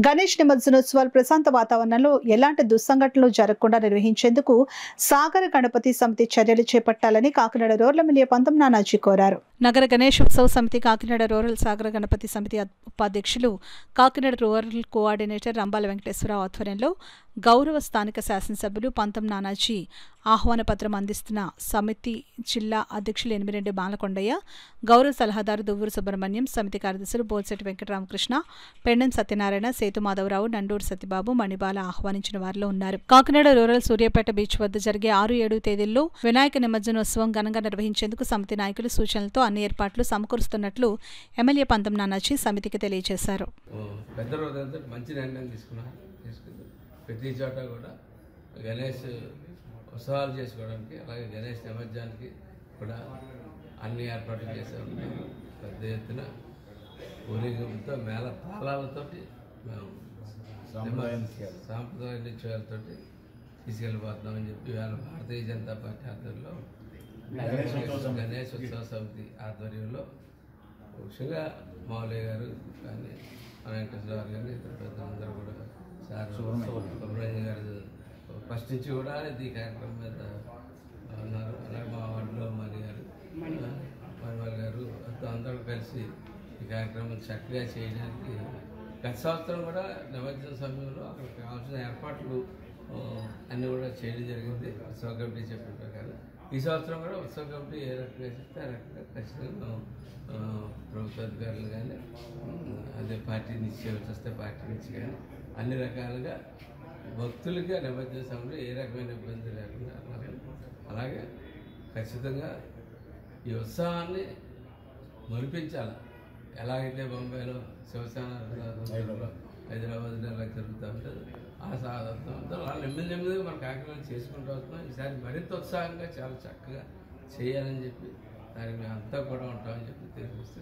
గణేష్ నిమజ్జనోత్సవాలు ప్రశాంత వాతావరణంలో ఎలాంటి దుస్సంఘటనలు జరగకుండా నిర్వహించేందుకు సాగర గణపతి సమితి చర్యలు చేపట్టాలని కాకినాడ రూరల్ ఎమ్మెల్యే పంతం నానాజీ కోరారు. నగర గణేష్ ఉత్సవ సమితి కాకినాడ రూరల్ సాగర గణపతి సమితి ఉపాధ్యక్షులు కాకినాడ రూరల్ కోఆర్డినేటర్ రంబాల వెంకటేశ్వరరావు ఆధ్వర్యంలో గౌరవ స్థానిక శాసనసభ్యులు పంతం నానాజీ ఆహ్వాన పత్రం అందిస్తున్న సమితి జిల్లా అధ్యక్షులు ఎనిమిరెడ్డి బాలకొండయ్య, గౌరవ సలహాదారు దువ్వూరు సుబ్రహ్మణ్యం, సమితి కార్యదర్శులు బోల్శెట్టి వెంకటరామకృష్ణ, పెండెం సత్యనారాయణ, సేతు మాధవరావు, నండూరు సత్యబాబు, మణిబాల ఆహ్వానించిన వారిలో ఉన్నారు. కాకినాడ రూరల్ సూర్యాపేట బీచ్ వద్ద జరిగే 6-7 తేదీల్లో వినాయక నిమజ్జనోత్సవం ఘనంగా నిర్వహించేందుకు సమితి నాయకులు సూచనలతో అన్ని ఏర్పాట్లు సమకూరుస్తున్నట్లు ఎమ్మెల్యే పంతం నానాజీ సమితికి తెలియజేశారు. ప్రతి చోట కూడా గణేష్ ఉత్సవాలు చేసుకోవడానికి, అలాగే గణేష్ నిమజ్జనానికి కూడా అన్ని ఏర్పాట్లు చేసే ఉంటాము. పెద్ద ఎత్తున ఊరేగింపుతో మేళ తాళాలతోటి మేము సాంప్రదాయ నిత్యాలతోటి తీసుకెళ్ళిపోతున్నామని చెప్పి ఇవాళ భారతీయ జనతా పార్టీ ఆధ్వర్యంలో గణేష్ ఉత్సవ సమితి ఆధ్వర్యంలో ముఖ్యంగా మౌలయ్య గారు కానీ వెంకటేశ్వర గారు కానీ ఇతర పెద్దలందరూ కూడా సార్ సుబ్రహ్మణ్యం గారు ఫస్ట్ నుంచి కూడా ఈ కార్యక్రమం మీద ఉన్నారు. అలాగే మా వార్డులో మణివాల్ గారు అందరూ కలిసి ఈ కార్యక్రమం చక్కగా చేయడానికి గత సంవత్సరం కూడా నిమజ్జన సమయంలో అక్కడ కావాల్సిన ఏర్పాట్లు అన్నీ కూడా చేయడం జరిగింది. ఉత్సవ కమిటీ చెప్పిన ప్రకారం ఈ సంవత్సరం కూడా ఉత్సవ కమిటీ ఏ రకంగా చెప్తే ఆ రకంగా ఖచ్చితంగా ప్రభుత్వ అధికారులు కానీ అదే పార్టీ నుంచి వస్తే పార్టీ నుంచి కానీ అన్ని రకాలుగా భక్తులకి నిమజ్జన సమయంలో ఏ రకమైన ఇబ్బంది లేకుండా అలాగే ఖచ్చితంగా ఈ ఉత్సాహాన్ని మరిపించాలి. ఎలాగైతే బొంబాయిలో శివసేన హైదరాబాద్లో ఎలా జరుగుతూ ఉంటుంది ఆ సాధనతో వాళ్ళు నెమ్మదిగా మన కార్యక్రమాలు చేసుకుంటూ వస్తున్నాం. ఈసారి మరింత ఉత్సాహంగా చాలా చక్కగా చేయాలని చెప్పి దానికి మేము అంతా కూడా ఉంటామని చెప్పి తెలియజేస్తే